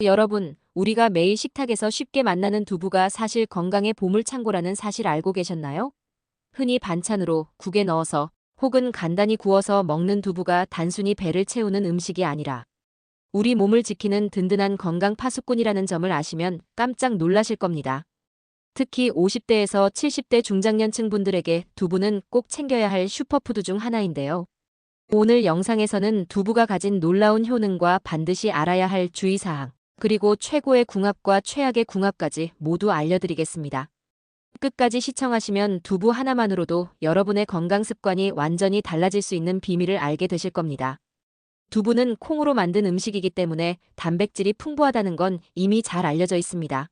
여러분, 우리가 매일 식탁에서 쉽게 만나는 두부가 사실 건강의 보물창고라는 사실 알고 계셨나요? 흔히 반찬으로 국에 넣어서 혹은 간단히 구워서 먹는 두부가 단순히 배를 채우는 음식이 아니라 우리 몸을 지키는 든든한 건강 파수꾼이라는 점을 아시면 깜짝 놀라실 겁니다. 특히 50대에서 70대 중장년층 분들에게 두부는 꼭 챙겨야 할 슈퍼푸드 중 하나인데요. 오늘 영상에서는 두부가 가진 놀라운 효능과 반드시 알아야 할 주의사항, 그리고 최고의 궁합과 최악의 궁합까지 모두 알려드리겠습니다. 끝까지 시청하시면 두부 하나만으로도 여러분의 건강 습관이 완전히 달라질 수 있는 비밀을 알게 되실 겁니다. 두부는 콩으로 만든 음식이기 때문에 단백질이 풍부하다는 건 이미 잘 알려져 있습니다.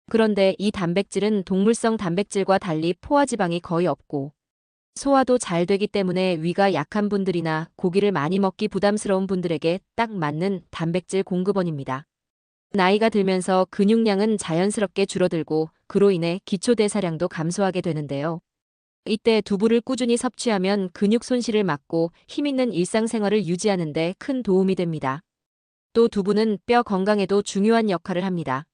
그런데 이 단백질은 동물성 단백질과 달리 포화지방이 거의 없고 소화도 잘 되기 때문에 위가 약한 분들이나 고기를 많이 먹기 부담스러운 분들에게 딱 맞는 단백질 공급원입니다. 나이가 들면서 근육량은 자연스럽게 줄어들고 그로 인해 기초대사량도 감소하게 되는데요. 이때 두부를 꾸준히 섭취하면 근육 손실을 막고 힘있는 일상생활을 유지하는 데 큰 도움이 됩니다. 또 두부는 뼈 건강에도 중요한 역할을 합니다.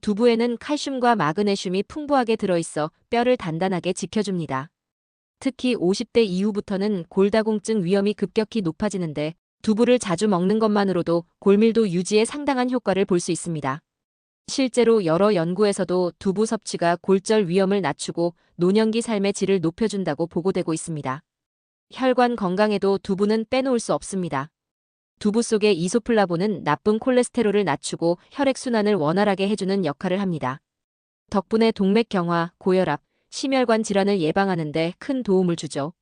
두부에는 칼슘과 마그네슘이 풍부하게 들어있어 뼈를 단단하게 지켜줍니다. 특히 50대 이후부터는 골다공증 위험이 급격히 높아지는데 두부를 자주 먹는 것만으로도 골밀도 유지에 상당한 효과를 볼 수 있습니다. 실제로 여러 연구에서도 두부 섭취가 골절 위험을 낮추고 노년기 삶의 질을 높여준다고 보고되고 있습니다. 혈관 건강에도 두부는 빼놓을 수 없습니다. 두부 속의 이소플라본은 나쁜 콜레스테롤을 낮추고 혈액순환을 원활하게 해주는 역할을 합니다. 덕분에 동맥경화, 고혈압, 심혈관 질환을 예방하는 데 큰 도움을 주죠.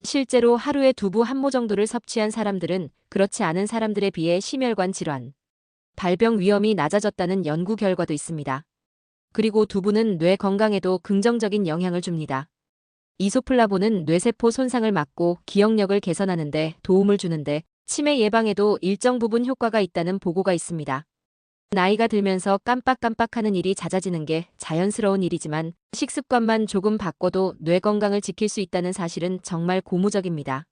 실제로 하루에 두부 한 모 정도를 섭취한 사람들은 그렇지 않은 사람들에 비해 심혈관 질환, 발병 위험이 낮아졌다는 연구 결과도 있습니다. 그리고 두부는 뇌 건강에도 긍정적인 영향을 줍니다. 이소플라본은 뇌세포 손상을 막고 기억력을 개선하는 데 도움을 주는데 치매 예방에도 일정 부분 효과가 있다는 보고가 있습니다. 나이가 들면서 깜빡깜빡하는 일이 잦아지는 게 자연스러운 일이지만 식습관만 조금 바꿔도 뇌 건강을 지킬 수 있다는 사실은 정말 고무적입니다.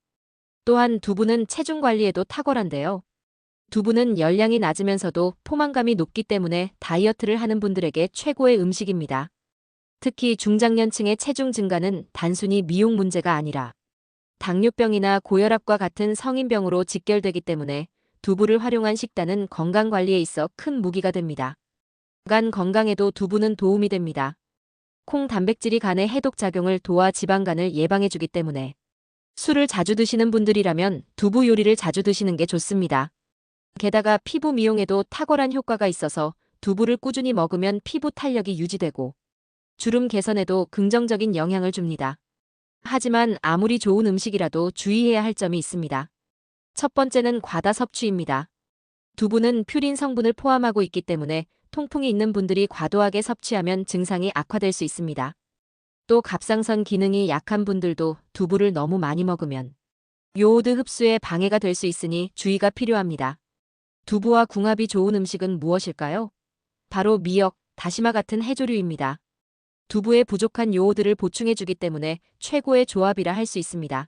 또한 두부는 체중 관리에도 탁월한데요. 두부는 열량이 낮으면서도 포만감이 높기 때문에 다이어트를 하는 분들에게 최고의 음식입니다. 특히 중장년층의 체중 증가는 단순히 미용 문제가 아니라 당뇨병이나 고혈압과 같은 성인병으로 직결되기 때문에 두부를 활용한 식단은 건강관리에 있어 큰 무기가 됩니다. 간 건강에도 두부는 도움이 됩니다. 콩 단백질이 간의 해독작용을 도와 지방간을 예방해주기 때문에 술을 자주 드시는 분들이라면 두부 요리를 자주 드시는 게 좋습니다. 게다가 피부 미용에도 탁월한 효과가 있어서 두부를 꾸준히 먹으면 피부 탄력이 유지되고 주름 개선에도 긍정적인 영향을 줍니다. 하지만 아무리 좋은 음식이라도 주의해야 할 점이 있습니다. 첫 번째는 과다 섭취입니다. 두부는 퓨린 성분을 포함하고 있기 때문에 통풍이 있는 분들이 과도하게 섭취하면 증상이 악화될 수 있습니다. 또 갑상선 기능이 약한 분들도 두부를 너무 많이 먹으면 요오드 흡수에 방해가 될 수 있으니 주의가 필요합니다. 두부와 궁합이 좋은 음식은 무엇일까요? 바로 미역, 다시마 같은 해조류입니다. 두부에 부족한 요오드를 보충해주기 때문에 최고의 조합이라 할 수 있습니다.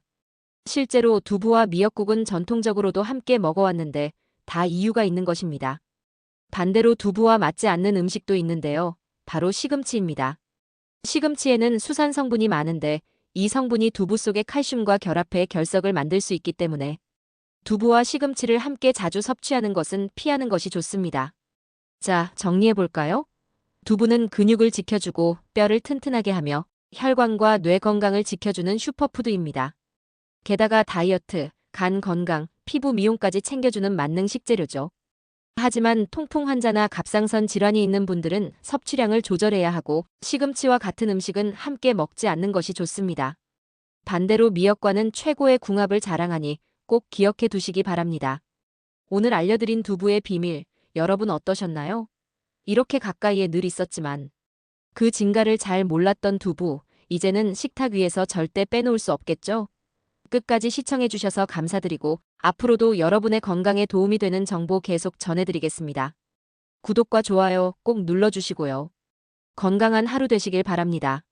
실제로 두부와 미역국은 전통적으로도 함께 먹어왔는데 다 이유가 있는 것입니다. 반대로 두부와 맞지 않는 음식도 있는데요. 바로 시금치입니다. 시금치에는 수산 성분이 많은데 이 성분이 두부 속의 칼슘과 결합해 결석을 만들 수 있기 때문에 두부와 시금치를 함께 자주 섭취하는 것은 피하는 것이 좋습니다. 자, 정리해볼까요? 두부는 근육을 지켜주고 뼈를 튼튼하게 하며 혈관과 뇌 건강을 지켜주는 슈퍼푸드입니다. 게다가 다이어트, 간 건강, 피부 미용까지 챙겨주는 만능 식재료죠. 하지만 통풍 환자나 갑상선 질환이 있는 분들은 섭취량을 조절해야 하고 시금치와 같은 음식은 함께 먹지 않는 것이 좋습니다. 반대로 미역과는 최고의 궁합을 자랑하니 꼭 기억해 두시기 바랍니다. 오늘 알려드린 두부의 비밀, 여러분 어떠셨나요? 이렇게 가까이에 늘 있었지만 그 진가를 잘 몰랐던 두부, 이제는 식탁 위에서 절대 빼놓을 수 없겠죠? 끝까지 시청해주셔서 감사드리고 앞으로도 여러분의 건강에 도움이 되는 정보 계속 전해드리겠습니다. 구독과 좋아요 꼭 눌러주시고요. 건강한 하루 되시길 바랍니다.